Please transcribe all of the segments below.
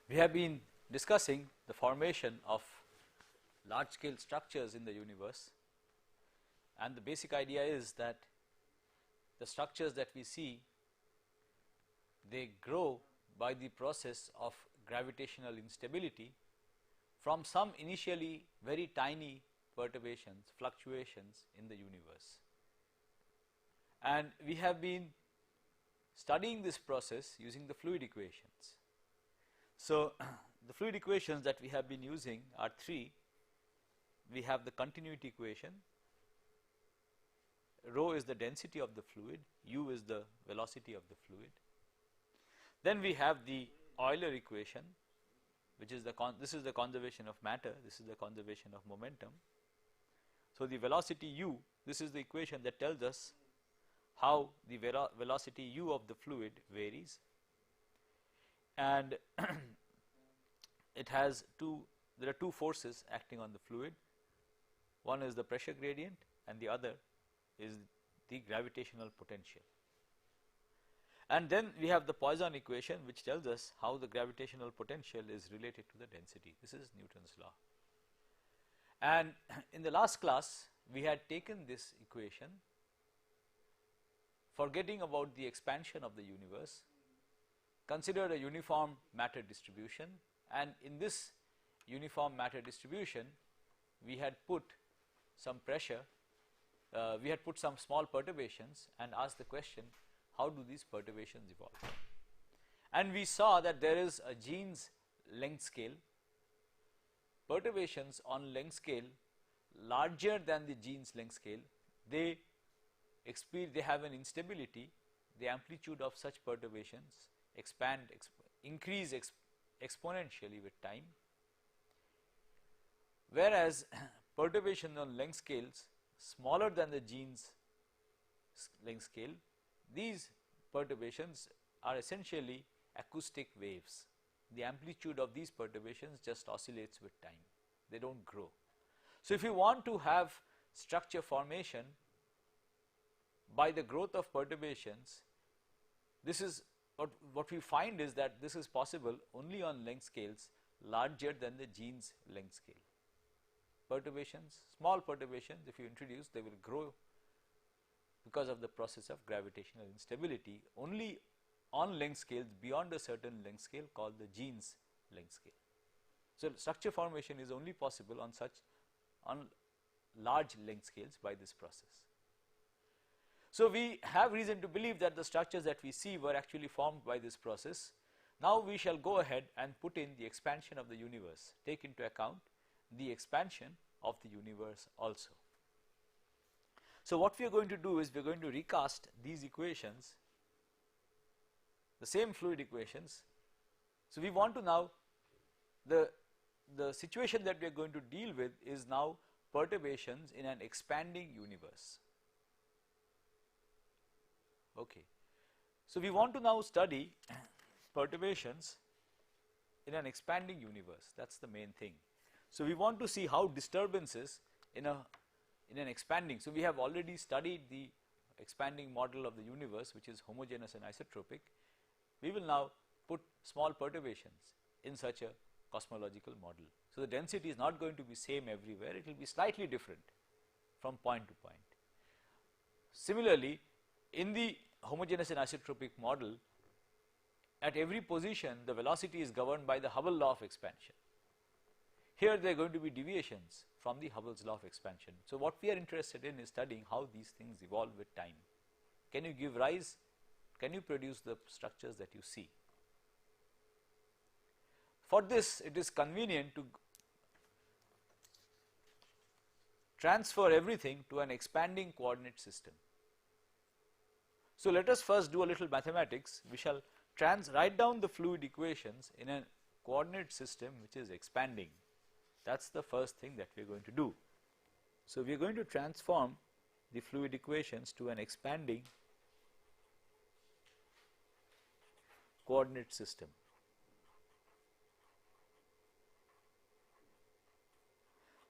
We have been discussing the formation of large scale structures in the universe, and the basic idea is that the structures that we see, they grow by the process of gravitational instability from some initially very tiny perturbations, fluctuations in the universe. And we have been studying this process using the fluid equations. So, the fluid equations that we have been using are three. We have the continuity equation, rho is the density of the fluid, u is the velocity of the fluid. Then we have the Euler equation, which is this is the conservation of matter, this is the conservation of momentum. So, the velocity u, this is the equation that tells us how the velocity u of the fluid varies, and it has there are two forces acting on the fluid. One is the pressure gradient and the other is the gravitational potential. And then we have the Poisson equation, which tells us how the gravitational potential is related to the density. This is Newton's law. And in the last class we had taken this equation, forgetting about the expansion of the universe, considered a uniform matter distribution, and in this uniform matter distribution we had put some pressure, we had put some small perturbations and asked the question, how do these perturbations evolve? And we saw that there is a Jeans length scale, perturbations on length scale larger than the Jeans length scale, they have an instability, the amplitude of such perturbations increase exponentially with time, whereas perturbations on length scales smaller than the Jeans length scale, these perturbations are essentially acoustic waves. The amplitude of these perturbations just oscillates with time, they do not grow. So, if you want to have structure formation by the growth of perturbations, this is what we find is that this is possible only on length scales larger than the Jeans length scale. Perturbations, small perturbations, if you introduce, they will grow because of the process of gravitational instability only on length scales beyond a certain length scale called the Jeans length scale. So, structure formation is only possible on large length scales by this process. So, we have reason to believe that the structures that we see were actually formed by this process. Now, we shall go ahead and put in the expansion of the universe, take into account the expansion of the universe also. So, what we are going to do is we are going to recast these equations, the same fluid equations. So, we want to now, the situation that we are going to deal with is now perturbations in an expanding universe. Okay. So, we want to now study perturbations in an expanding universe, that is the main thing. So, we want to see how disturbances in an expanding, so we have already studied the expanding model of the universe, which is homogeneous and isotropic. We will now put small perturbations in such a cosmological model. So, the density is not going to be same everywhere, it will be slightly different from point to point. Similarly, in the homogeneous and isotropic model, at every position the velocity is governed by the Hubble law of expansion. Here there are going to be deviations from the Hubble's law of expansion. So, what we are interested in is studying how these things evolve with time. Can you produce the structures that you see? For this, it is convenient to transfer everything to an expanding coordinate system. So, let us first do a little mathematics. We shall write down the fluid equations in a coordinate system which is expanding. That is the first thing that we are going to do. So, we are going to transform the fluid equations to an expanding coordinate system.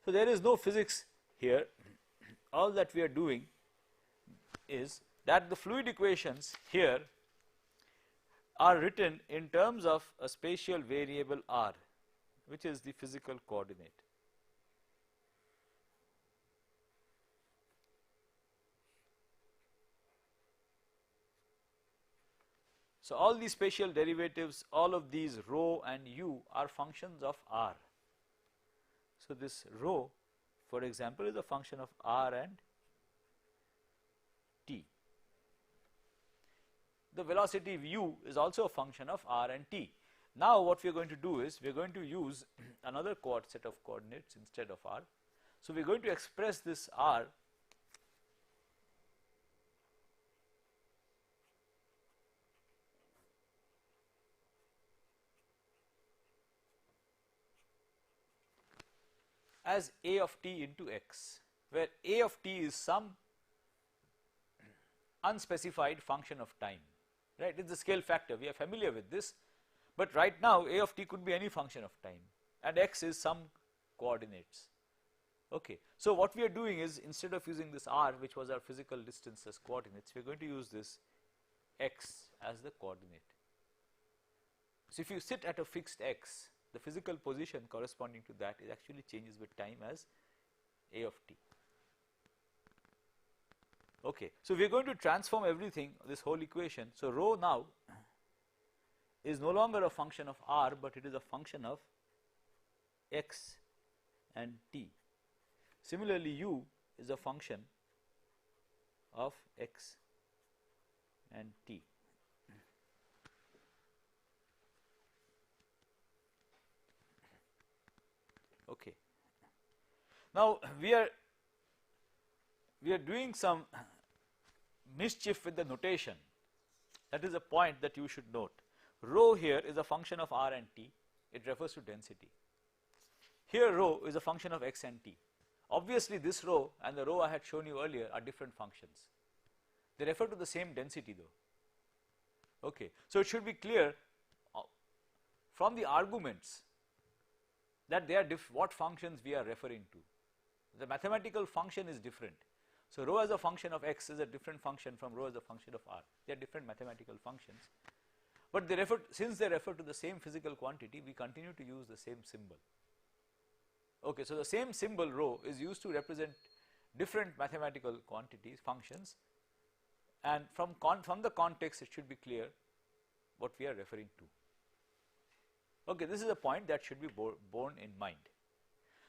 So, there is no physics here. All that we are doing is that the fluid equations here are written in terms of a spatial variable r, which is the physical coordinate. So, all these spatial derivatives, all of these rho and u are functions of r. So, this rho, for example, is a function of r and t. The velocity u is also a function of r and t. Now, what we are going to do is we are going to use another set of coordinates instead of r. So, we are going to express this r as a of t into x, where a of t is some unspecified function of time, right? It is the scale factor, we are familiar with this, but right now a of t could be any function of time and x is some coordinates. Okay. So, what we are doing is, instead of using this r, which was our physical distance as coordinates, we are going to use this x as the coordinate. So, if you sit at a fixed x, the physical position corresponding to that is actually changes with time as a of t. Okay. So, we are going to transform everything, this whole equation. So, rho now is no longer a function of r, but it is a function of x and t. Similarly, u is a function of x and t. Okay. Now, we are doing some mischief with the notation. That is a point that you should note. Rho here is a function of r and t, it refers to density. Here rho is a function of x and t. Obviously, this rho and the rho I had shown you earlier are different functions. They refer to the same density though. Okay. So, it should be clear from the arguments that they are what functions we are referring to. The mathematical function is different. So, rho as a function of x is a different function from rho as a function of r. They are different mathematical functions, but they refer, since they refer to the same physical quantity, we continue to use the same symbol. Okay. So, the same symbol rho is used to represent different mathematical quantities, functions, and from the context it should be clear what we are referring to. Okay, this is a point that should be borne in mind.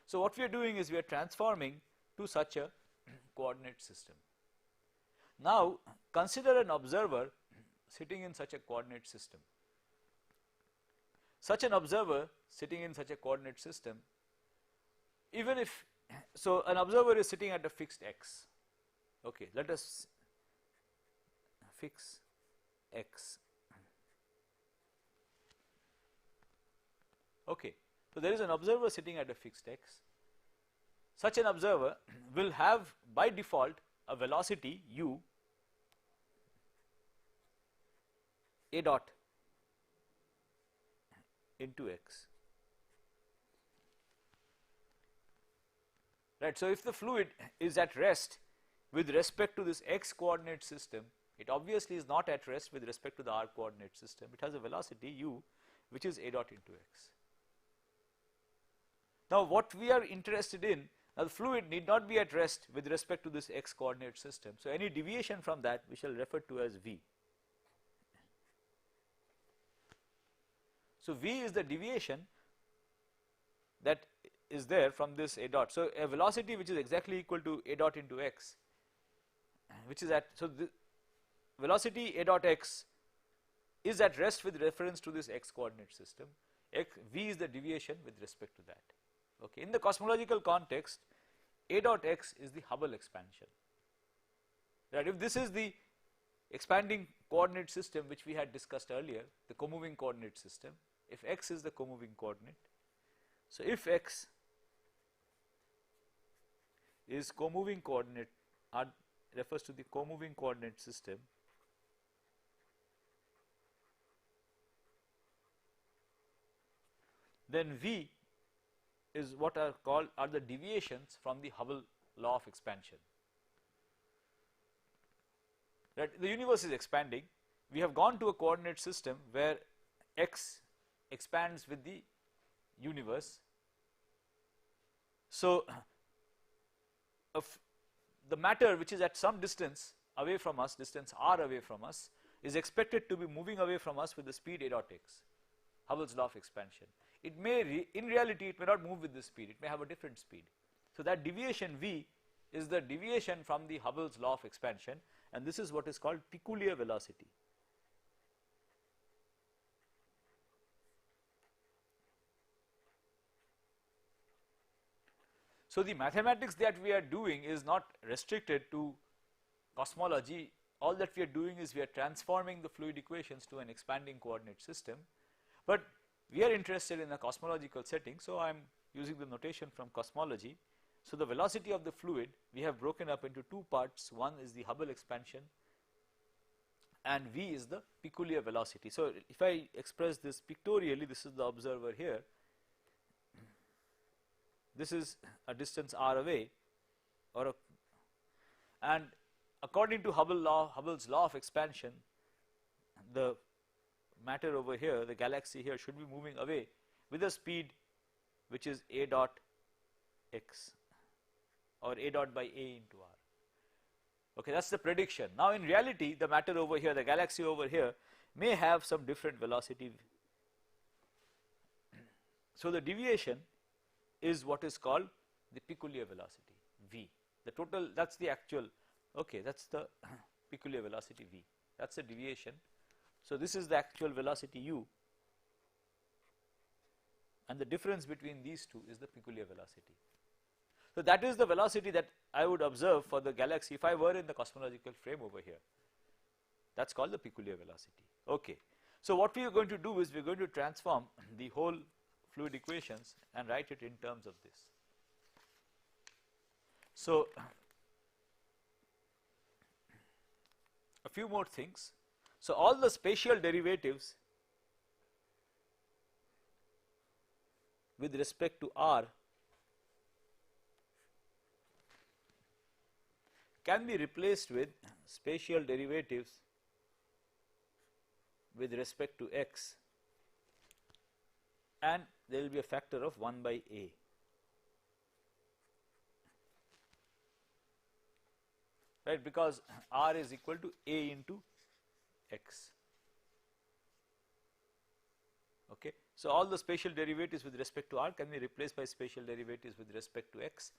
So, what we are doing is we are transforming to such a coordinate system. Now, consider an observer sitting in such a coordinate system. Such an observer sitting in such a coordinate system, even if, so an observer is sitting at a fixed x. Okay, let us fix x. Okay. So, there is an observer sitting at a fixed x. Such an observer will have by default a velocity u a dot into x, right. So, if the fluid is at rest with respect to this x coordinate system, it obviously is not at rest with respect to the r coordinate system. It has a velocity u which is a dot into x. Now, what we are interested in, now the fluid need not be at rest with respect to this x coordinate system. So, any deviation from that we shall refer to as v. So, v is the deviation that is there from this a dot. So, a velocity which is exactly equal to a dot into x, which is at, so the velocity a dot x is at rest with reference to this x coordinate system. V is the deviation with respect to that. Okay. In the cosmological context, a dot x is the Hubble expansion, right. If this is the expanding coordinate system which we had discussed earlier, the comoving coordinate system, if x is the comoving coordinate, so if x is comoving coordinate, refers to the comoving coordinate system, then v is what are called the deviations from the Hubble law of expansion. Right? The universe is expanding, we have gone to a coordinate system where x expands with the universe. So, the matter which is at some distance away from us, distance r away from us, is expected to be moving away from us with the speed a dot x, Hubble's law of expansion. It may, in reality, it may not move with this speed, it may have a different speed. So, that deviation v is the deviation from the Hubble's law of expansion, and this is what is called peculiar velocity. So, the mathematics that we are doing is not restricted to cosmology. All that we are doing is we are transforming the fluid equations to an expanding coordinate system, but we are interested in a cosmological setting. So, I am using the notation from cosmology. So, the velocity of the fluid we have broken up into two parts. One is the Hubble expansion and v is the peculiar velocity. So, if I express this pictorially, this is the observer here. This is a distance r away, or and according to Hubble's law of expansion, the matter over here, the galaxy here, should be moving away with a speed which is a dot x, or a dot by a into r. Okay, that is the prediction. Now, in reality, the matter over here, the galaxy over here, may have some different velocity. So, the deviation is what is called the peculiar velocity v. The total, that is the actual, okay, that is the peculiar velocity v, that is the deviation. So, this is the actual velocity u, and the difference between these two is the peculiar velocity. So, that is the velocity that I would observe for the galaxy if I were in the cosmological frame over here. That is called the peculiar velocity. Okay. So, what we are going to do is we are going to transform the whole fluid equations and write it in terms of this. So, a few more things. So, all the spatial derivatives with respect to r can be replaced with spatial derivatives with respect to x, and there will be a factor of 1 by a. Right, because r is equal to a into x. Okay. So, all the spatial derivatives with respect to r can be replaced by spatial derivatives with respect to x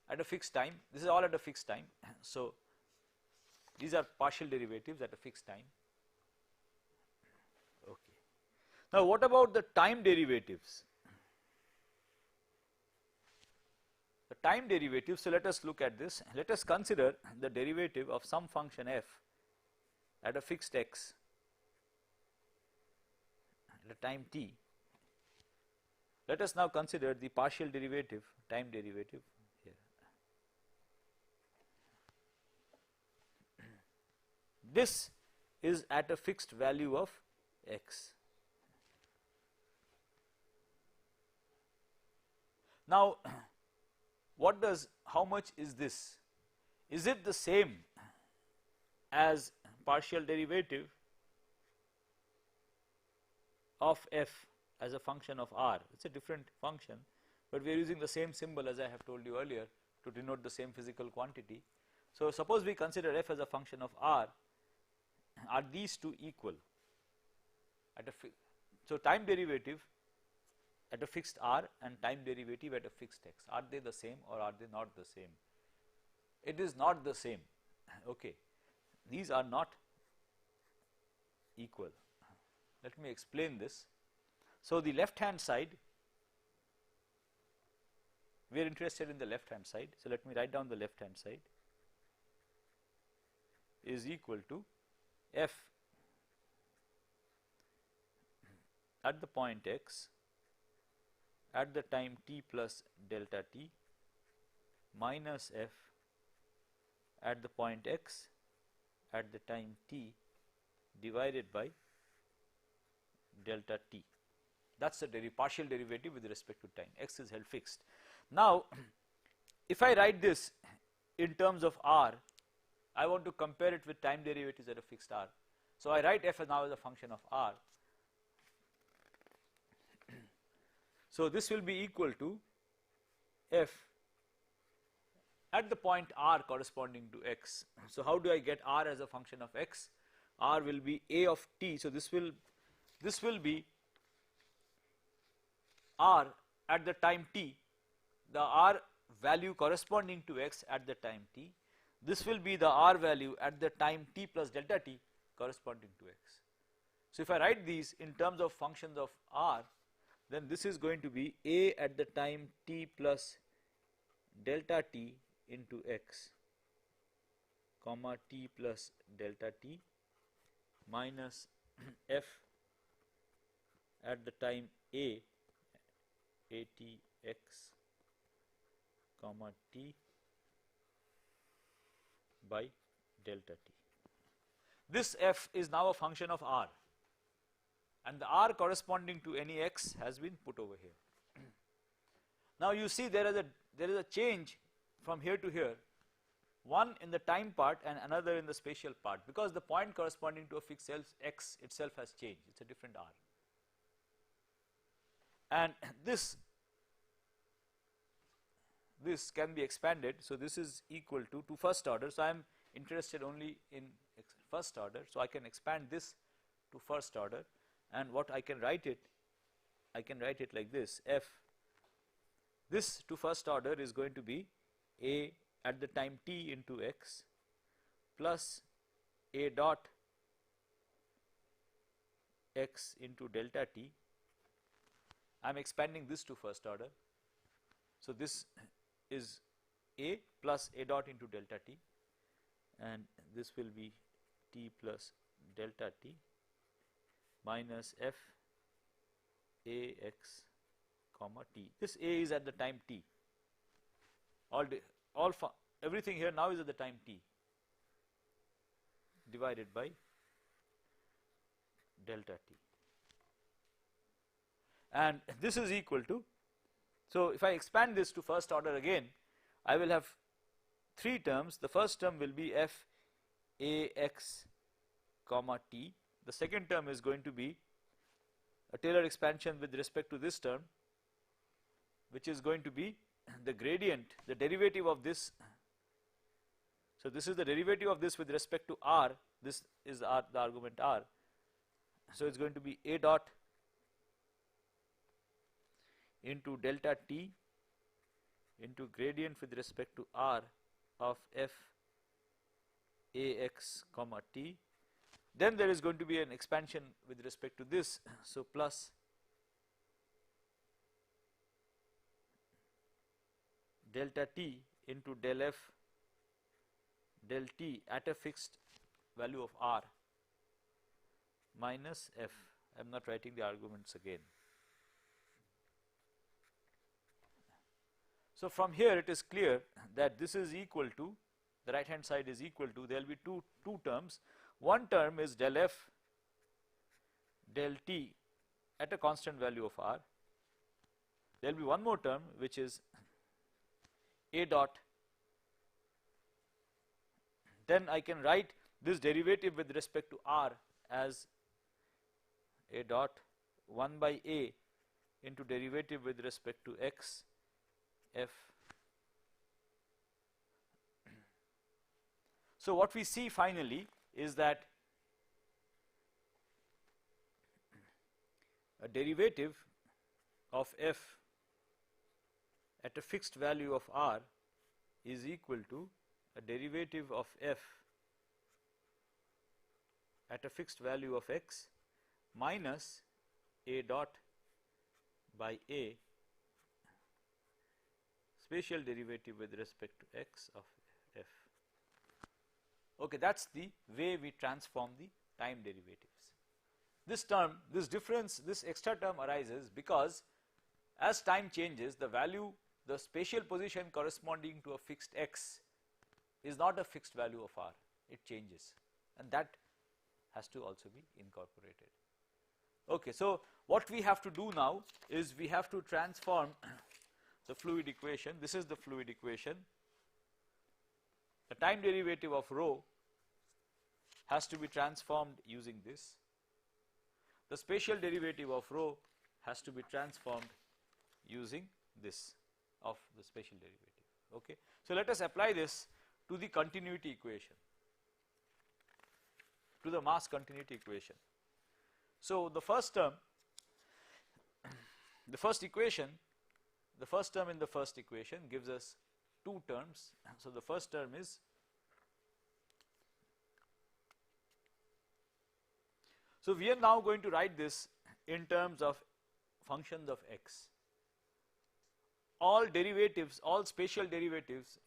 at a fixed time. This is all at a fixed time. So, these are partial derivatives at a fixed time. Okay. Now, what about the time derivatives? The time derivative, so let us look at this. Let us consider the derivative of some function f at a fixed x at a time t. Let us now consider the partial derivative, time derivative here. This is at a fixed value of x. Now, how much is this? Is it the same as partial derivative of f as a function of r? It is a different function, but we are using the same symbol as I have told you earlier to denote the same physical quantity. So, suppose we consider f as a function of r, are these two equal at a so time derivative at a fixed r and time derivative at a fixed x, are they the same or are they not the same? It is not the same. Okay. These are not equal. Let me explain this. So, the left hand side, we are interested in the left hand side. So, let me write down the left hand side is equal to f at the point x at the time t plus delta t minus f at the point x at the time t divided by delta t. That is the partial derivative with respect to time. X is held fixed. Now, if I write this in terms of r, I want to compare it with time derivatives at a fixed r. So, I write f now as a function of r. So, this will be equal to f at the point r corresponding to x. So, how do I get r as a function of x? R will be a of t. So, this will be r at the time t, the r value corresponding to x at the time t. This will be the r value at the time t plus delta t corresponding to x. So, if I write these in terms of functions of r, then this is going to be a at the time t plus delta t into x, comma t plus delta t minus f at the time a at x, comma t by delta t. This f is now a function of r, and the r corresponding to any x has been put over here. Now, you see there is a change from here to here, one in the time part and another in the spatial part, because the point corresponding to a fixed x itself has changed, it is a different r. And this can be expanded. So, this is equal to first order. So, I am interested only in first order. So, I can expand this to first order, and what I can write it like this: f, this to first order is going to be a at the time t into x plus a dot x into delta t. I am expanding this to first order. So, this is a plus a dot into delta t, and this will be t plus delta t minus f a x comma t. This a is at the time t. Everything here now is at the time t divided by delta t, and this is equal to. So, if I expand this to first order again, I will have three terms. The first term will be f a x comma t. The second term is going to be a Taylor expansion with respect to this term, which is going to be the gradient, the derivative of this. So, this is the derivative of this with respect to r. This is the argument r. So, it is going to be a dot into delta t into gradient with respect to r of f a x comma t. Then there is going to be an expansion with respect to this. So, plus delta t into del f del t at a fixed value of r minus f. I am not writing the arguments again. So, from here it is clear that this is equal to, the right hand side is equal to, there will be two terms. One term is del f del t at a constant value of r. There will be one more term which is a dot. Then I can write this derivative with respect to r as a dot 1 by a into derivative with respect to x f. So, what we see finally is that a derivative of f at a fixed value of r is equal to a derivative of f at a fixed value of x minus a dot by a spatial derivative with respect to x of f. Okay, that is the way we transform the time derivatives. This term, this difference, this extra term arises because as time changes, the value, the spatial position corresponding to a fixed x is not a fixed value of r, it changes, and that has to also be incorporated. Okay, so what we have to do now is we have to transform the fluid equation. This is the fluid equation. The time derivative of rho has to be transformed using this. The spatial derivative of rho has to be transformed using this of the spatial derivative. Okay. So, let us apply this to the continuity equation, to the mass continuity equation. So, the first term, the first equation, the first term in the first equation gives us two terms. So, the first term is so we are now going to write this in terms of functions of x. All derivatives, all spatial derivatives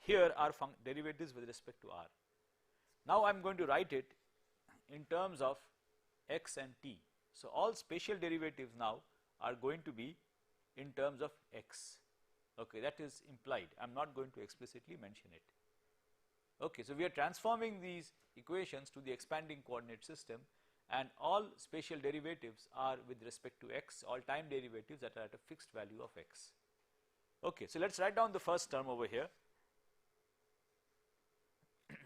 here are derivatives with respect to r. Now, I am going to write it in terms of x and t. So, all spatial derivatives now are going to be in terms of x. Okay, that is implied. I am not going to explicitly mention it. Okay, so we are transforming these equations to the expanding coordinate system, and all spatial derivatives are with respect to x, all time derivatives that are at a fixed value of x. Okay, so let us write down the first term over here.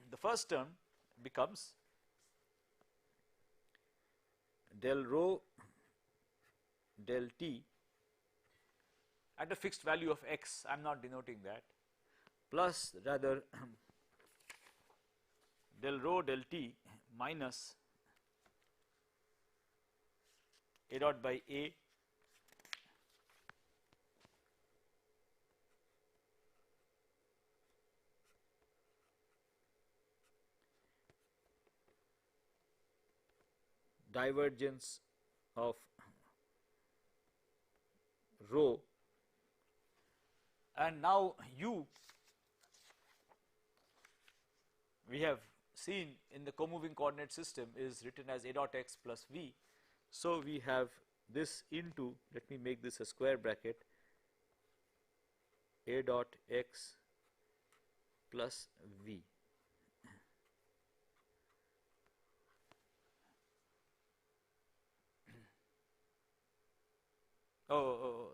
The first term becomes del rho del t at a fixed value of x, I am not denoting that, plus rather del rho del t minus a dot by a divergence of rho, and now u we have seen in the co-moving coordinate system is written as a dot x plus v. So, we have this into, let me make this a square bracket, a dot x plus v.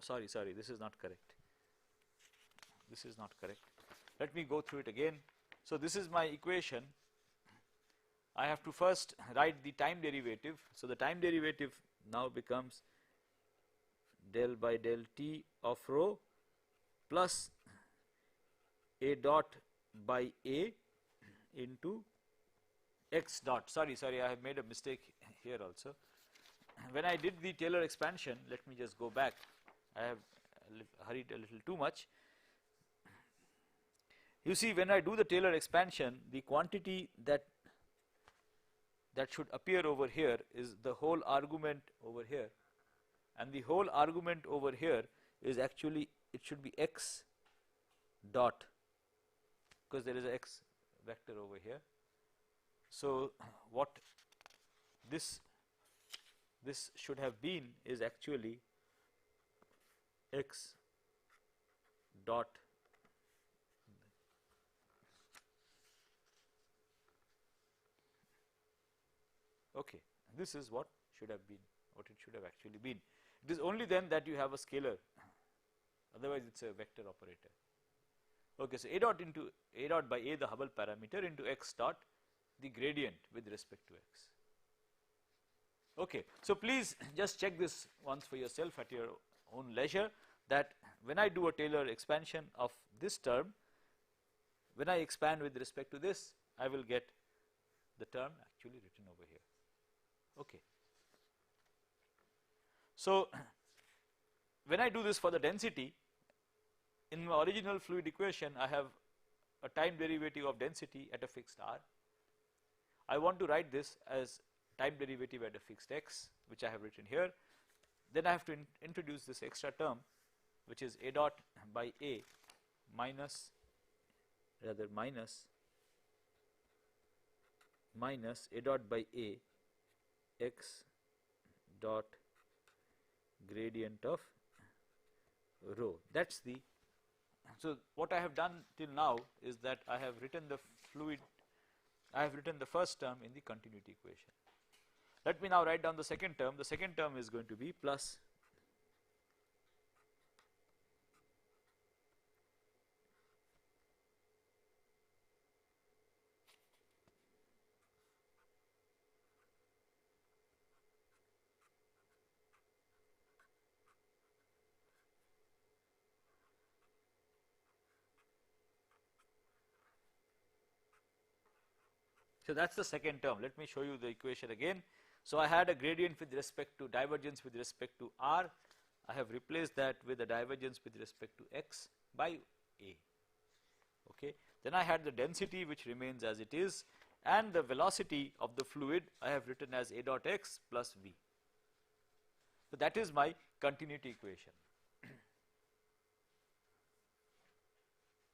Sorry, this is not correct. This is not correct. Let me go through it again. So, this is my equation. I have to first write the time derivative. So, the time derivative now becomes del by del t of rho plus a dot by a into x dot. Sorry, I have made a mistake here also. When I did the Taylor expansion, let me just go back. I have hurried a little too much. You see, when I do the Taylor expansion, the quantity that should appear over here is the whole argument over here, and the whole argument over here is actually, it should be x dot, because there is a x vector over here. So, what this should have been is actually x dot okay, this is what should have been, what it should have actually been. It is only then that you have a scalar, otherwise it is a vector operator. Okay, so a dot into a dot by a, the Hubble parameter, into x dot, the gradient with respect to x. Okay, so please just check this once for yourself at your own leisure, that when I do a Taylor expansion of this term, when I expand with respect to this, I will get the term actually written over here. Okay. So, when I do this for the density, in my original fluid equation, I have a time derivative of density at a fixed r. I want to write this as time derivative at a fixed x, which I have written here. Then I have to introduce this extra term, which is a dot by a minus a dot by a x dot gradient of rho. That is the, so what I have done till now is that I have written the fluid, I have written the first term in the continuity equation. Let me now write down the second term. The second term is going to be plus So that is the second term. Let me show you the equation again. So I had a gradient with respect to divergence with respect to r. I have replaced that with the divergence with respect to x by a. Okay. Then I had the density which remains as it is, and the velocity of the fluid I have written as a dot x plus v. So that is my continuity equation.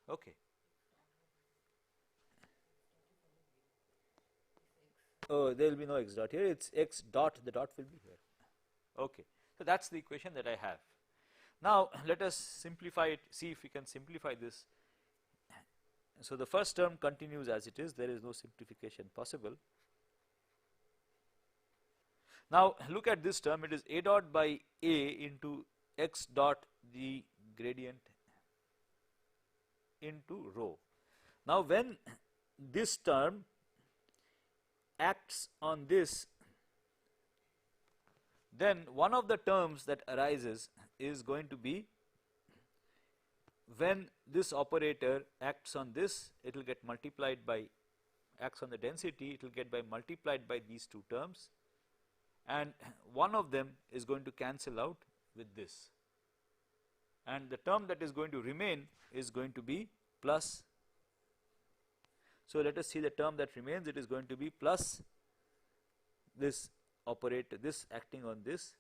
Okay. Oh, there will be no x dot here, it is x dot, the dot will be here. Okay. So that is the equation that I have. Now let us simplify it, see if we can simplify this. So the first term continues as it is, there is no simplification possible. Now look at this term, it is a dot by a into x dot the gradient into rho. Now when this term acts on this, then one of the terms that arises is going to be when this operator acts on this, it will get multiplied by, acts on the density, it will get by multiplied by these two terms, and one of them is going to cancel out with this, and the term that is going to remain is going to be plus. So let us see the term that remains, it is going to be plus this operator, this acting on this,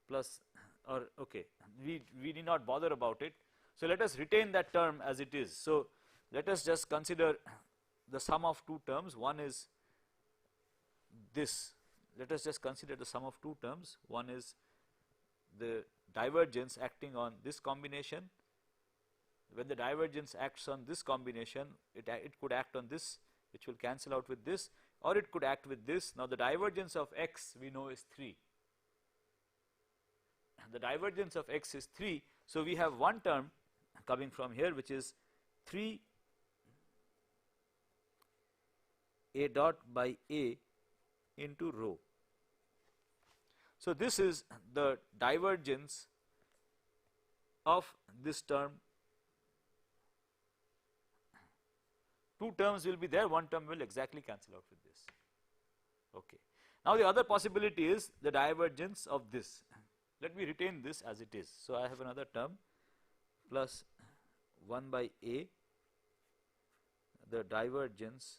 plus, or okay, we need not bother about it. So let us retain that term as it is. So let us just consider the sum of two terms, one is this, let us just consider the sum of two terms, one is the divergence acting on this combination. When the divergence acts on this combination, it could act on this, which will cancel out with this, or it could act with this. Now the divergence of x we know is 3. The divergence of x is 3. So we have one term coming from here which is 3 a dot by a into rho. So this is the divergence of this term. Two terms will be there, one term will exactly cancel out with this. Okay. Now the other possibility is the divergence of this. Let me retain this as it is. So I have another term plus 1 by a, the divergence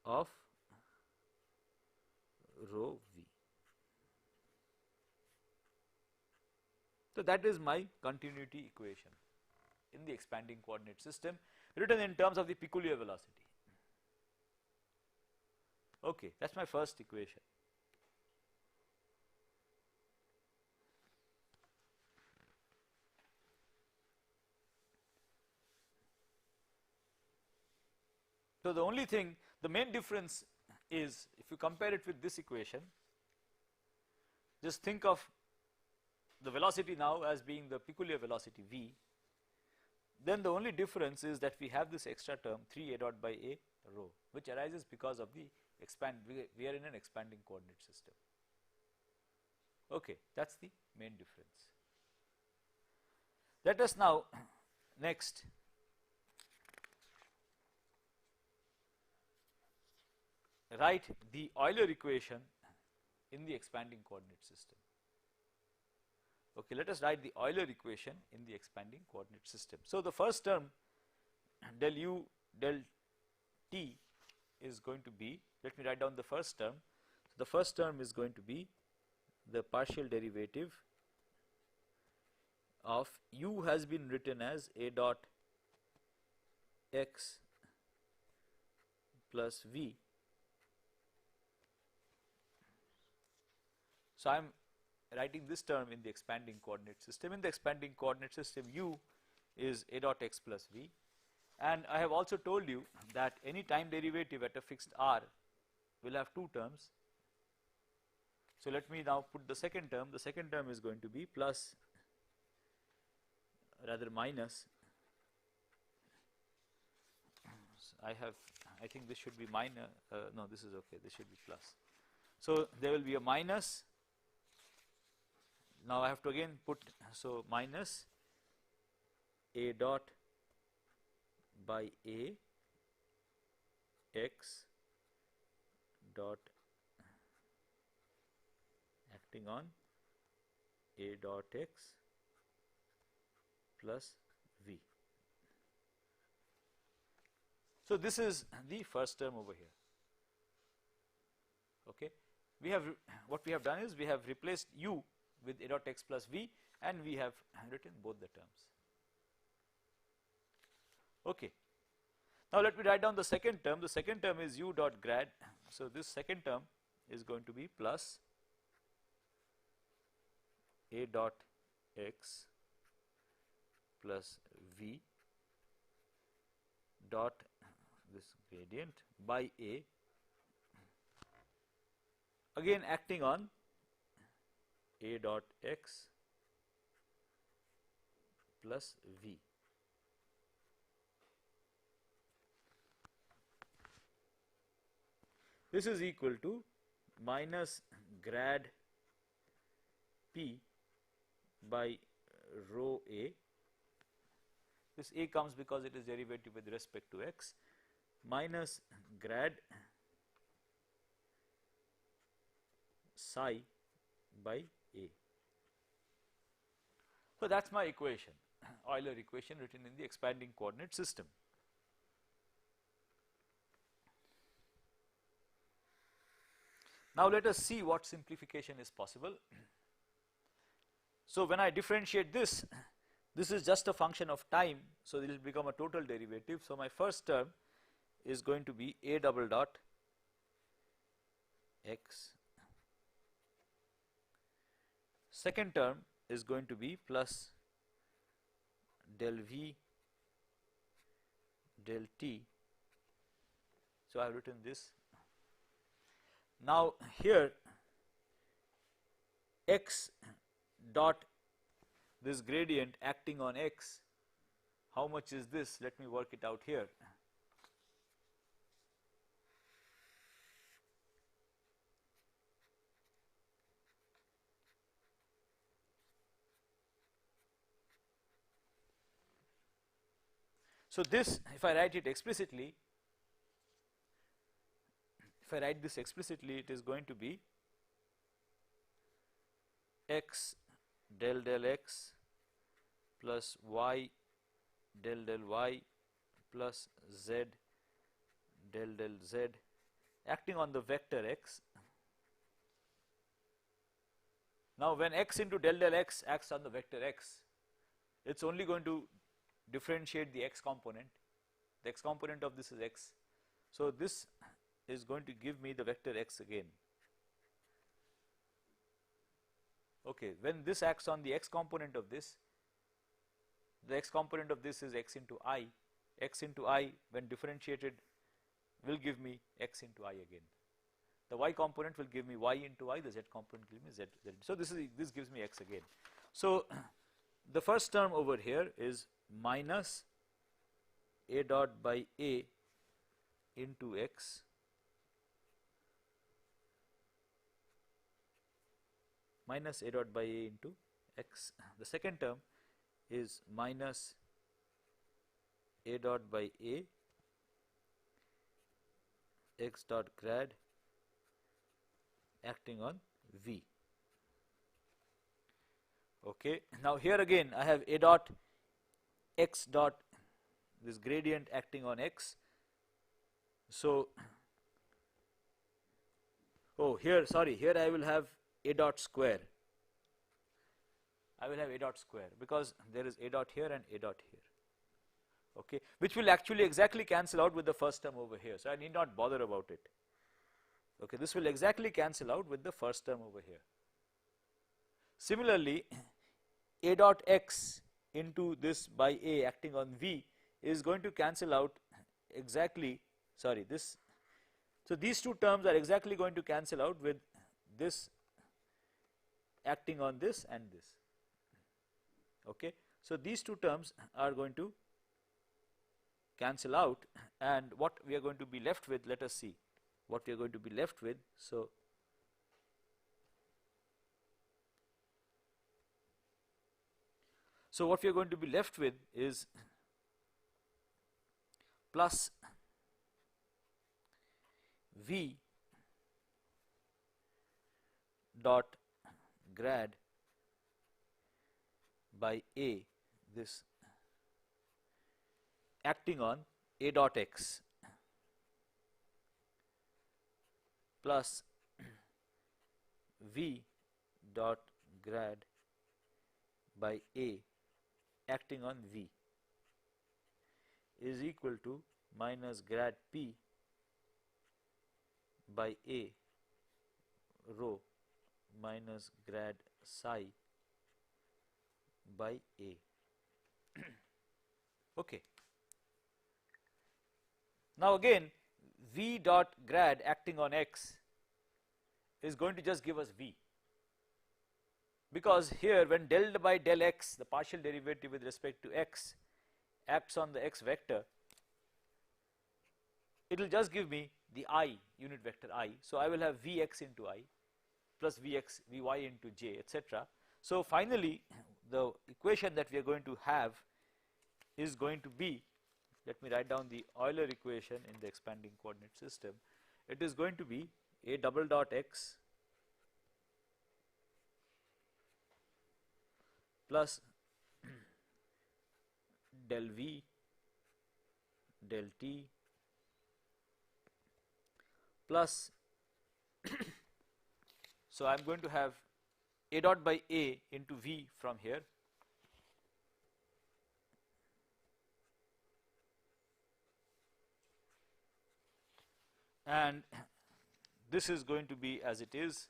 of rho v. So that is my continuity equation in the expanding coordinate system, written in terms of the peculiar velocity. Okay, that is my first equation. So the only thing, the main difference is, if you compare it with this equation, just think of the velocity now as being the peculiar velocity v, then the only difference is that we have this extra term 3 a dot by a rho, which arises because of the we are in an expanding coordinate system. Okay, that is the main difference. Let us now next write the Euler equation in the expanding coordinate system. Okay, let us write the Euler equation in the expanding coordinate system. So the first term del u del t is going to be, let me write down the first term. So the first term is going to be the partial derivative of u has been written as a dot x plus v. So I am writing this term in the expanding coordinate system. In the expanding coordinate system, u is a dot x plus v, and I have also told you that any time derivative at a fixed r will have two terms. So let me now put the second term. The second term is going to be plus, rather minus, I think this should be minus, no, this is okay, this should be plus. So there will be a minus. Now I have to again put, so minus a dot by A x dot acting on A dot x plus V. So, this is the first term over here. Okay. We have what we have done is we have replaced u with A dot x plus V, and we have written both the terms. Okay. Now, let me write down the second term. The second term is u dot grad. So, this second term is going to be plus A dot x plus V dot this gradient by A, again acting on A dot x plus V. This is equal to minus grad P by rho A. This A comes because it is derivative with respect to x, minus grad psi by A. So, that is my equation, Euler equation written in the expanding coordinate system. Now, let us see what simplification is possible. So, when I differentiate this, this is just a function of time. So, it will become a total derivative. So, my first term is going to be A double dot x. Second term is going to be plus del V del t. So, I have written this. Now, here x dot this gradient acting on x, how much is this? Let me work it out here. So, this if I write it explicitly, if I write this explicitly, it is going to be x del del x plus y del del y plus z del del z acting on the vector x. Now, when x into del del x acts on the vector x, it is only going to differentiate the x component. The x component of this is x. So, this is going to give me the vector x again. Okay, when this acts on the x component of this, the x component of this is x into I. X into I when differentiated will give me x into I again. The y component will give me y into I, the z component will give me z. So, this gives me x again. So, the first term over here is minus A dot by A into x minus A dot by A into x. The second term is minus A dot by A x dot grad acting on V. Okay. Now, here again I have A dot x dot this gradient acting on x. So, here I will have A dot square. I will have A dot square because there is A dot here and A dot here, okay, which will actually exactly cancel out with the first term over here. So, I need not bother about it. Okay, this will exactly cancel out with the first term over here. Similarly, A dot x into this by A acting on V is going to cancel out exactly, this. So, these two terms are exactly going to cancel out with this acting on this and this. Okay. So, these two terms are going to cancel out, and what we are going to be left with, let us see what we are going to be left with. So, what we are going to be left with is plus V dot grad by A, this acting on A dot x, plus V dot grad by A acting on V is equal to minus grad P by A rho minus grad psi by A. Okay. Now again, V dot grad acting on x is going to just give us V, because here when del by del x, the partial derivative with respect to x, acts on the x vector, it will just give me the I, unit vector I. So I will have Vx into I plus Vx, Vy into j, etc. So finally the equation that we are going to have is going to be, let me write down the Euler equation in the expanding coordinate system. It is going to be A double dot x plus del V del t plus so I am going to have A dot by A into V from here, and this is going to be as it is.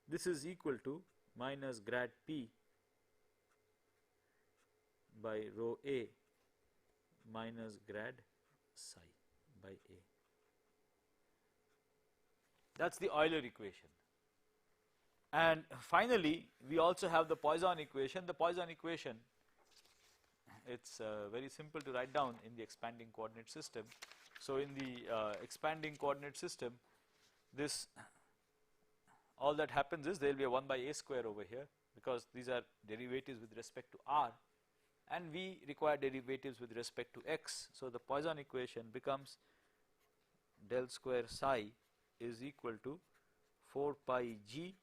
This is equal to minus grad P by rho A minus grad psi by A. That is the Euler equation. And finally, we also have the Poisson equation. The Poisson equation, it is very simple to write down in the expanding coordinate system. So in the expanding coordinate system, this, all that happens is there will be a 1 by A square over here, because these are derivatives with respect to r, and we require derivatives with respect to x. So the Poisson equation becomes del square psi is equal to 4 pi g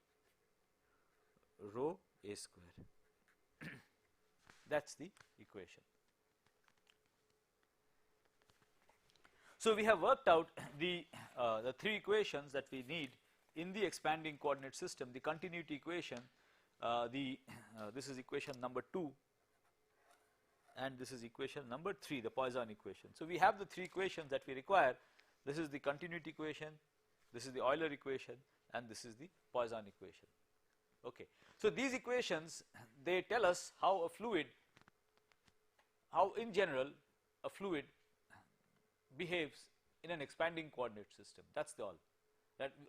rho A square. That is the equation. So we have worked out the three equations that we need in the expanding coordinate system. The continuity equation, this is equation number 2, and this is equation number 3, the Poisson equation. So we have the three equations that we require. This is the continuity equation, this is the Euler equation, and this is the Poisson equation. Okay. So these equations, they tell us how a fluid, how in general a fluid behaves in an expanding coordinate system. That's all.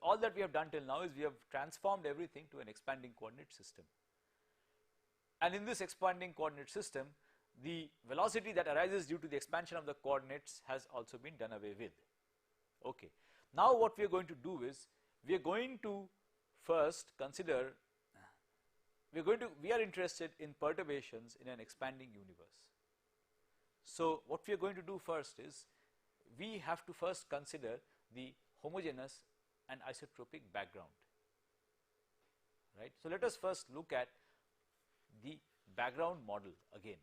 All that we have done till now is we have transformed everything to an expanding coordinate system. And in this expanding coordinate system, the velocity that arises due to the expansion of the coordinates has also been done away with. Okay. Now what we are going to do is, we are going to first consider, we are interested in perturbations in an expanding universe. So what we are going to do first is, we have to first consider the homogeneous and isotropic background, right. So let us first look at the background model again,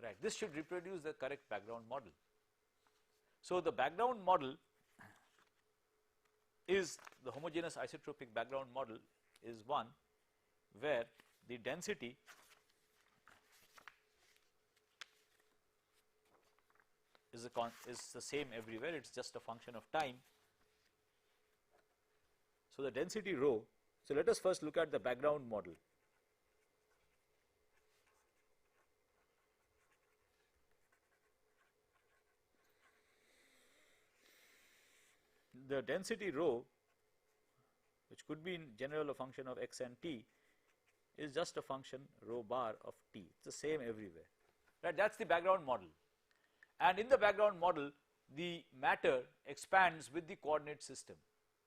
right. This should reproduce the correct background model. So the background model is, the homogeneous isotropic background model is one where the density is the same everywhere, it is just a function of time. So the density rho, so let us first look at the background model. The density rho, which could be in general a function of x and t, is just a function rho bar of t. It's the same everywhere, right? That's the background model. And in the background model, the matter expands with the coordinate system,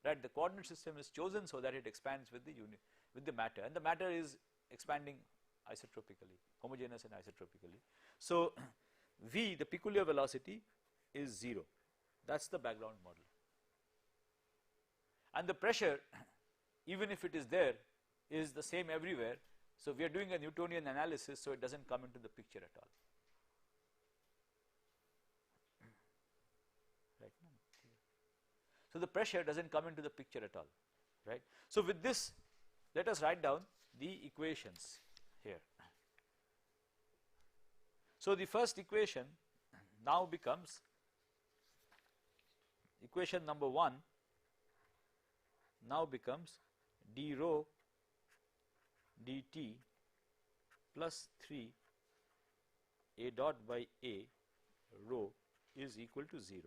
right. The coordinate system is chosen so that it expands with the matter, and the matter is expanding isotropically, homogeneous and isotropically. So v, the peculiar velocity, is 0. That is the background model. And the pressure, even if it is there, is the same everywhere. So we are doing a Newtonian analysis, so it does not come into the picture at all. Right. So the pressure does not come into the picture at all, right. So with this, let us write down the equations here. So the first equation now becomes equation number 1 now becomes d rho dt plus 3 a dot by a rho is equal to 0.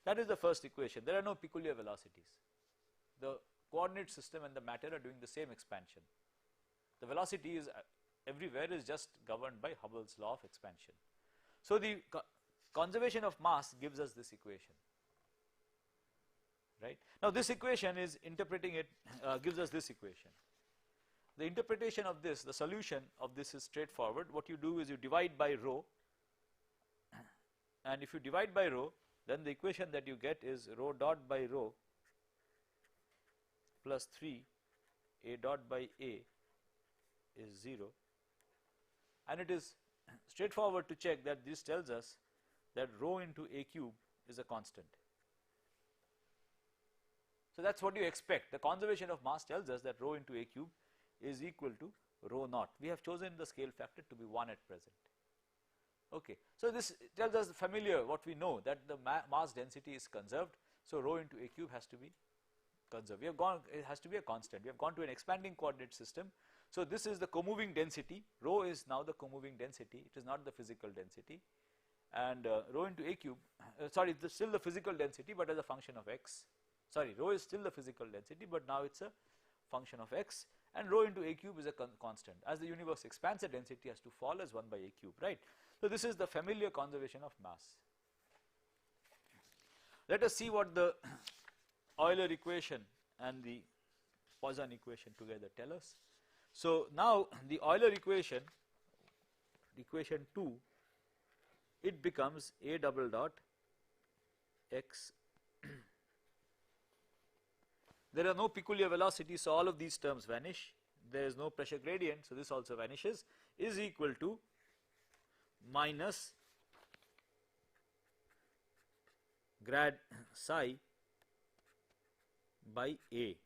That is the first equation. There are no peculiar velocities. The coordinate system and the matter are doing the same expansion. The velocity is everywhere is just governed by Hubble's law of expansion. So the conservation of mass gives us this equation, right. Now this equation is interpreting it, gives us this equation. The interpretation of this, the solution of this is straightforward. What you do is you divide by rho, and if you divide by rho, then the equation that you get is rho dot by rho plus 3 a dot by a is 0, and it is straightforward to check that this tells us that rho into a cube is a constant. So that is what you expect. The conservation of mass tells us that rho into a cube is equal to rho naught. We have chosen the scale factor to be 1 at present. Okay. So this tells us familiar what we know, that the mass density is conserved. So rho into a cube has to be conserved. We have gone, it has to be a constant. We have gone to an expanding coordinate system. So this is the co-moving density. Rho is now the co-moving density. It is not the physical density. And rho into a cube, sorry, it's still the physical density, but as a function of x. Sorry, rho is still the physical density, but now it's a function of x. And rho into a cube is a constant. As the universe expands, the density has to fall as 1 by a cube, right. So this is the familiar conservation of mass. Let us see what the Euler equation and the Poisson equation together tell us. So now the Euler equation, equation 2, it becomes a double dot x. There are no peculiar velocities, so all of these terms vanish. There is no pressure gradient, so this also vanishes, is equal to minus grad psi by a.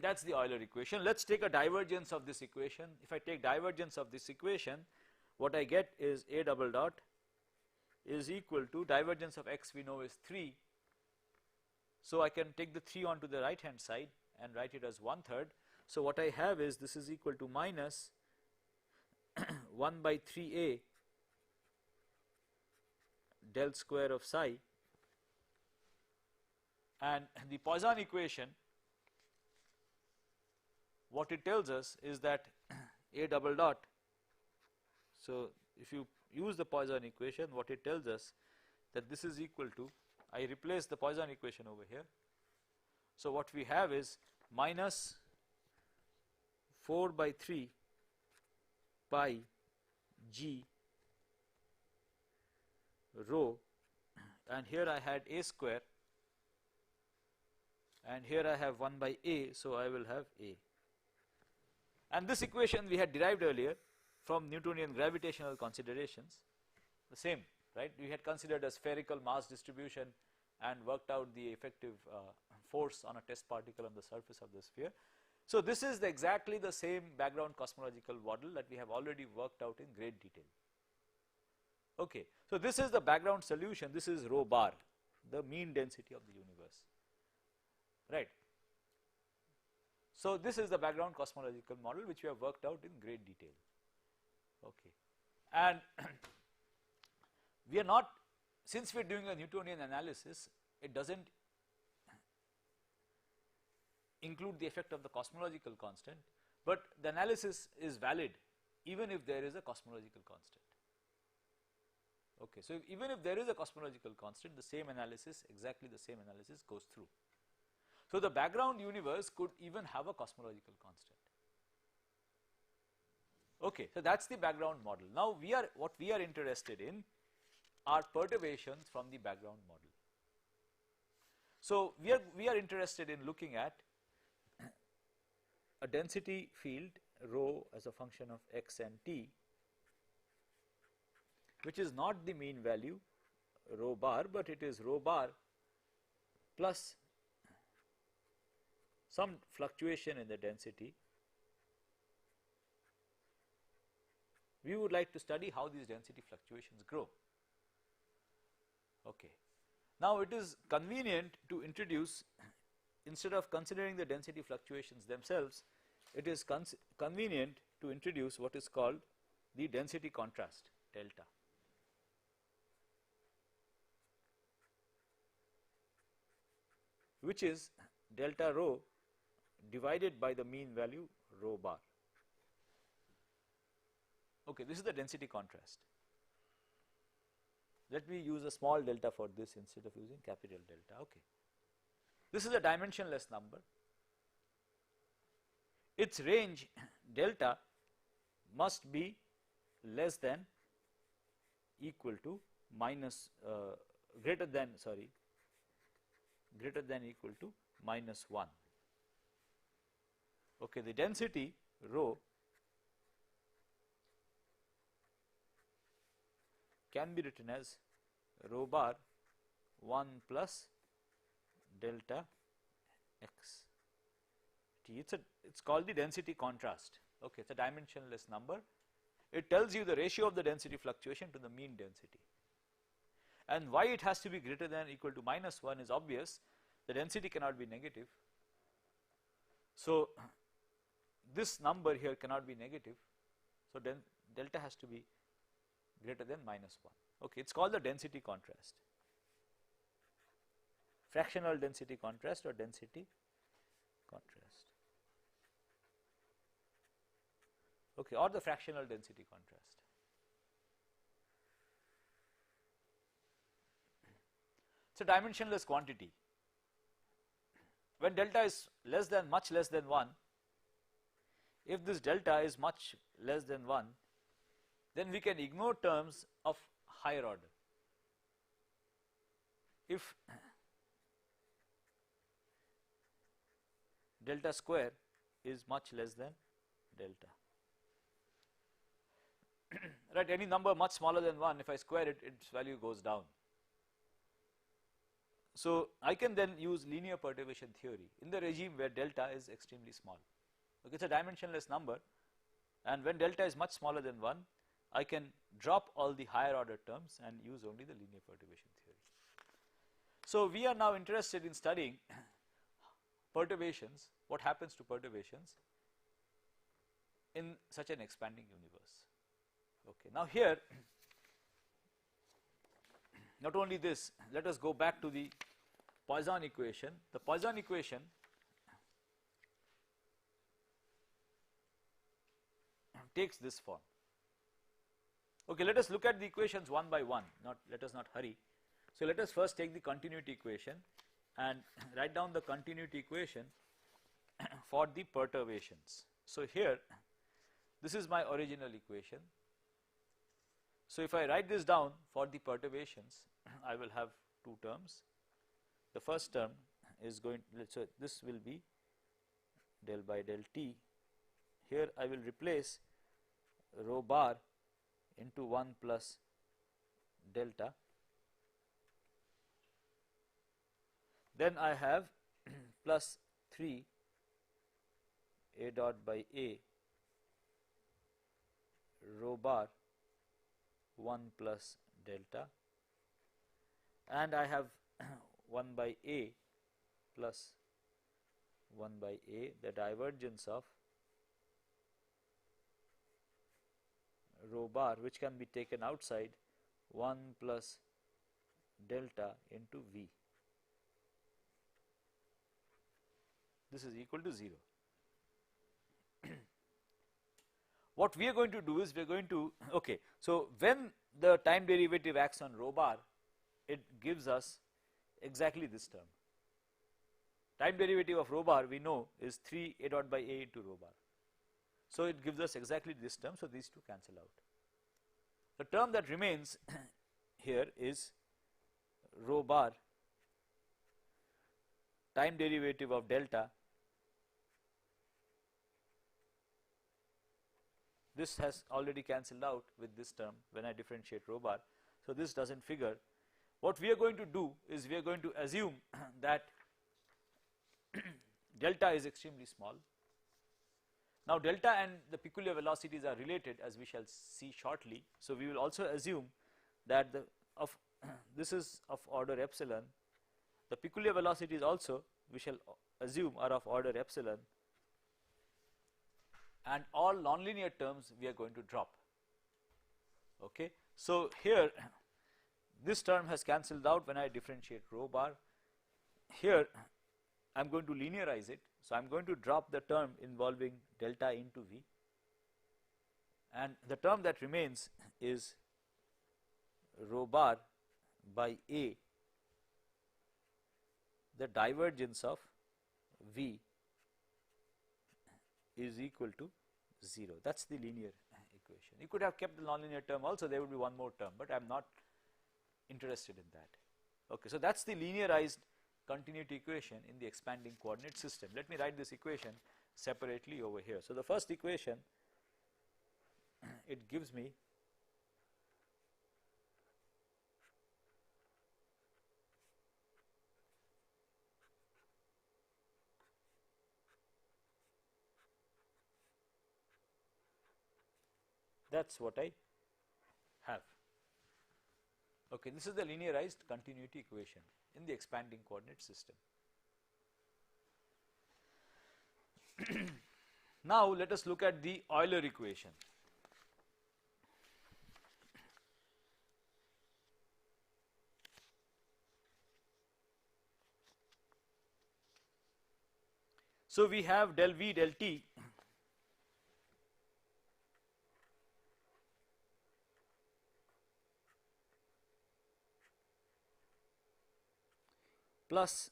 That is the Euler equation. Let us take a divergence of this equation. If I take divergence of this equation, what I get is a double dot is equal to divergence of x we know is 3. So I can take the 3 onto the right hand side and write it as 1/3. So what I have is this is equal to minus 1 by 3a del square of psi, and the Poisson equation, what it tells us is that a double dot, so if you use the Poisson equation, what it tells us that this is equal to, I replace the Poisson equation over here. So what we have is minus 4 by 3 pi g rho, and here I had a square, and here I have 1 by a, so I will have a. And this equation we had derived earlier from Newtonian gravitational considerations, the same, right. We had considered a spherical mass distribution and worked out the effective force on a test particle on the surface of the sphere. So this is exactly the same background cosmological model that we have already worked out in great detail. Okay. So this is the background solution, this is rho bar, the mean density of the universe, right. So this is the background cosmological model which we have worked out in great detail. Okay. And we are not, since we are doing a Newtonian analysis, it does not include the effect of the cosmological constant, but the analysis is valid even if there is a cosmological constant. Okay, so even if there is a cosmological constant, the same analysis, exactly the same analysis goes through. So the background universe could even have a cosmological constant. Okay, so that's the background model. Now what we are interested in are perturbations from the background model. So we are interested in looking at a density field rho as a function of x and t, which is not the mean value rho bar, but it is rho bar plus some fluctuation in the density. We would like to study how these density fluctuations grow. Okay. Now it is convenient to introduce, instead of considering the density fluctuations themselves, it is convenient to introduce what is called the density contrast, delta. Which is delta rho divided by the mean value rho bar. Okay, this is the density contrast. Let me use a small delta for this instead of using capital delta. Okay. This is a dimensionless number. Its range delta must be less than equal to minus greater than equal to minus 1. Okay, the density rho can be written as rho bar 1 plus delta x t. It's called the density contrast. Okay, it's a dimensionless number. It tells you the ratio of the density fluctuation to the mean density. And why it has to be greater than or equal to minus 1 is obvious. The density cannot be negative. So this number here cannot be negative. So then delta has to be greater than minus 1. Okay, it's called the density contrast. Fractional density contrast or density contrast. Okay, or the fractional density contrast. It's a dimensionless quantity. When delta is much less than 1, if this delta is much less than 1, then we can ignore terms of higher order. If delta square is much less than delta. Right, any number much smaller than 1, if I square it, its value goes down. So I can then use linear perturbation theory in the regime where delta is extremely small. Okay, it's a dimensionless number, and when delta is much smaller than 1, I can drop all the higher order terms and use only the linear perturbation theory. So we are now interested in studying perturbations, what happens to perturbations in such an expanding universe. Okay, now here, not only this, let us go back to the Poisson equation. The Poisson equation takes this form. Okay, let us look at the equations one by one, let us not hurry. So let us first take the continuity equation and write down the continuity equation for the perturbations. So here, this is my original equation. So if I write this down for the perturbations, I will have two terms. The first term is so this will be del by del t. Here I will replace rho bar into 1 plus delta. Then I have plus 3 a dot by a rho bar 1 plus delta, and I have 1 by a plus 1 by a, the divergence of rho bar, which can be taken outside, 1 plus delta into v. This is equal to 0. What we are going to do is we are going to, okay, so when the time derivative acts on rho bar, it gives us exactly this term. Time derivative of rho bar we know is 3 a dot by a into rho bar. So it gives us exactly this term, so these two cancel out. The term that remains here is rho bar time derivative of delta. This has already cancelled out with this term when I differentiate rho bar, so this does not figure. What we are going to do is we are going to assume that delta is extremely small. Now delta and the peculiar velocities are related, as we shall see shortly. So we will also assume that this is of order epsilon. The peculiar velocities also we shall assume are of order epsilon, and all nonlinear terms we are going to drop. Okay. So here this term has cancelled out when I differentiate rho bar. Here I am going to linearize it. So I am going to drop the term involving delta into V, and the term that remains is rho bar by A, the divergence of V is equal to 0. That is the linear equation. You could have kept the nonlinear term also, there would be one more term, but I am not interested in that. Okay, so that is the linearized continuity equation in the expanding coordinate system. Let me write this equation separately over here. So the first equation, it gives me that is what I have. Okay, this is the linearized continuity equation in the expanding coordinate system. Now let us look at the Euler equation. So we have del V del T plus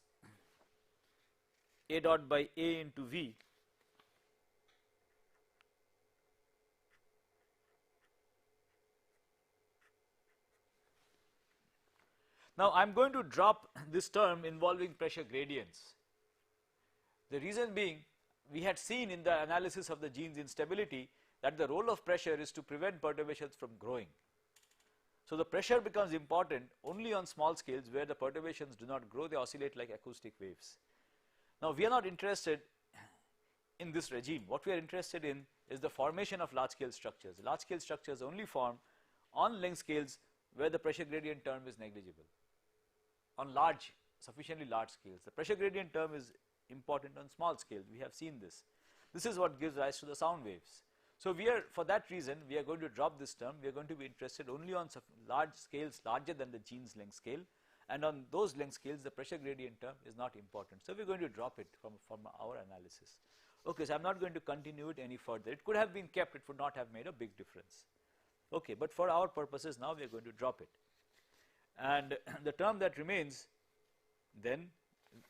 A dot by A into V Now I am going to drop this term involving pressure gradients. The reason being, we had seen in the analysis of the Jeans instability that the role of pressure is to prevent perturbations from growing. So the pressure becomes important only on small scales where the perturbations do not grow, they oscillate like acoustic waves. Now we are not interested in this regime. What we are interested in is the formation of large scale structures. Large scale structures only form on length scales where the pressure gradient term is negligible. On large, sufficiently large scales, the pressure gradient term is important on small scales. We have seen this. This is what gives rise to the sound waves. So we are, for that reason, we are going to drop this term. We are going to be interested only on large scales larger than the Jeans length scale, and on those length scales the pressure gradient term is not important. So we are going to drop it from our analysis. Okay, so I am not going to continue it any further. It could have been kept, it would not have made a big difference. Okay, but for our purposes now we are going to drop it. And the term that remains, then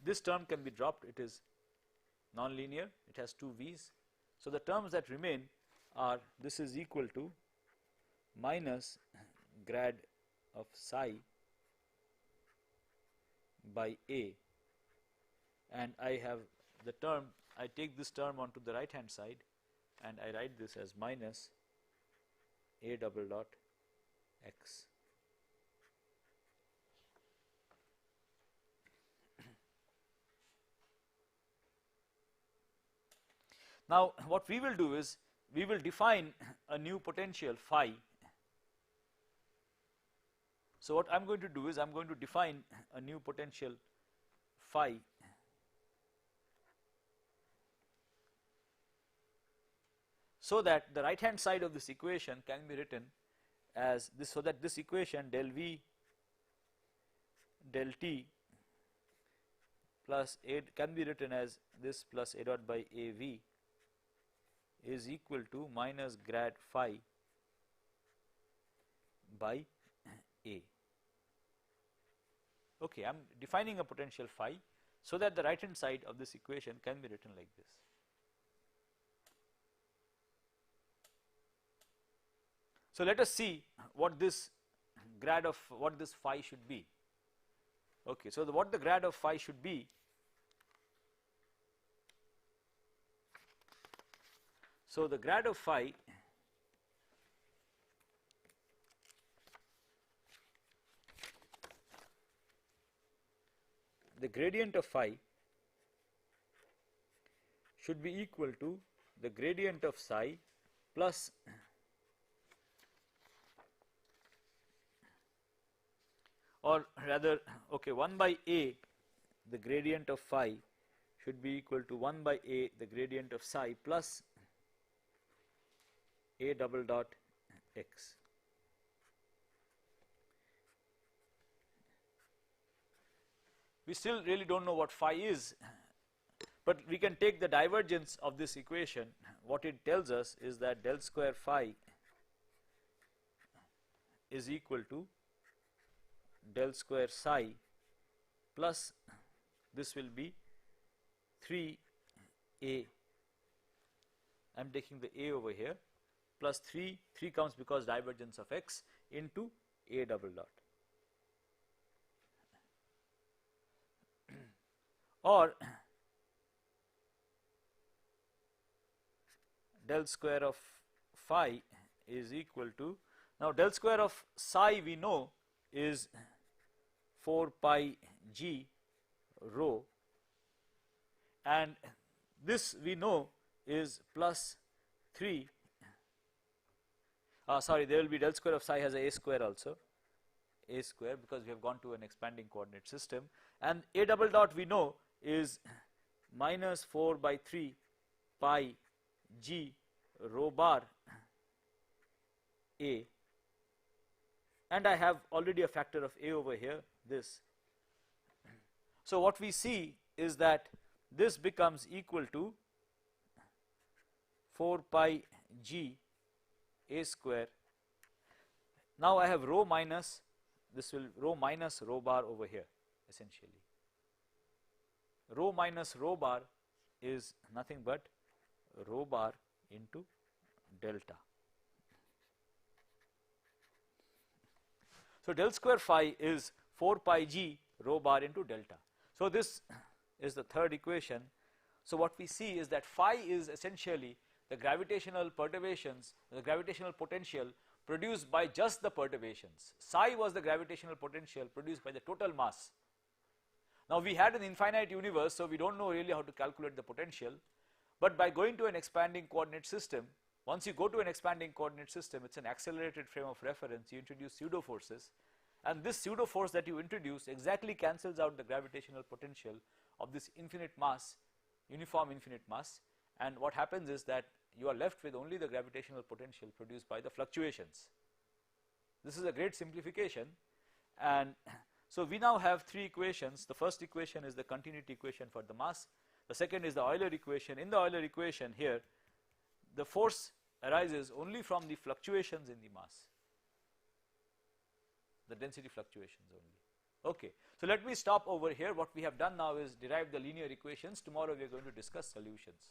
this term can be dropped. It is non-linear, it has two V's. So the terms that remain are, this is equal to minus grad of psi by A, and I have the term, I take this term onto the right hand side and I write this as minus A double dot x. Now what we will do is, we will define a new potential phi. So what I am going to do is, I am going to define a new potential phi so that the right hand side of this equation can be written as this, so that this equation del V del T plus A can be written as this plus A dot by A V is equal to minus grad phi by A. Okay, I am defining a potential phi so that the right hand side of this equation can be written like this. So let us see what this grad of what this phi should be. Okay, so what the grad of phi should be. So the grad of phi the gradient of phi should be equal to the gradient of psi plus or rather okay 1 by A the gradient of phi should be equal to 1 by A the gradient of psi plus A double dot x. We still really do not know what phi is, but we can take the divergence of this equation. What it tells us is that del square phi is equal to del square psi plus this will be 3a, I am taking the a over here, plus 3 comes because divergence of x into a double dot. Or del square of phi is equal to, now del square of psi we know is 4 pi g rho, and this we know is plus 3, sorry, there will be del square of psi has a square also, a square, because we have gone to an expanding coordinate system, and a double dot we know is minus 4 by 3 pi g rho bar a, and I have already a factor of a over here, this. So what we see is that this becomes equal to 4 pi g a square. Now I have rho minus, this will rho minus rho bar over here essentially. Rho minus rho bar is nothing but rho bar into delta. So del square phi is 4 pi g rho bar into delta. So this is the third equation. So what we see is that phi is essentially the gravitational perturbations, the gravitational potential produced by just the perturbations. Psi was the gravitational potential produced by the total mass. Now we had an infinite universe, so we do not know really how to calculate the potential, but by going to an expanding coordinate system, once you go to an expanding coordinate system, it is an accelerated frame of reference, you introduce pseudo forces, and this pseudo force that you introduce exactly cancels out the gravitational potential of this infinite mass, uniform infinite mass, and what happens is that you are left with only the gravitational potential produced by the fluctuations. This is a great simplification, and so we now have three equations. The first equation is the continuity equation for the mass, the second is the Euler equation. In the Euler equation here, the force arises only from the fluctuations in the mass, the density fluctuations only. Okay, so let me stop over here. What we have done now is derive the linear equations. Tomorrow we are going to discuss solutions.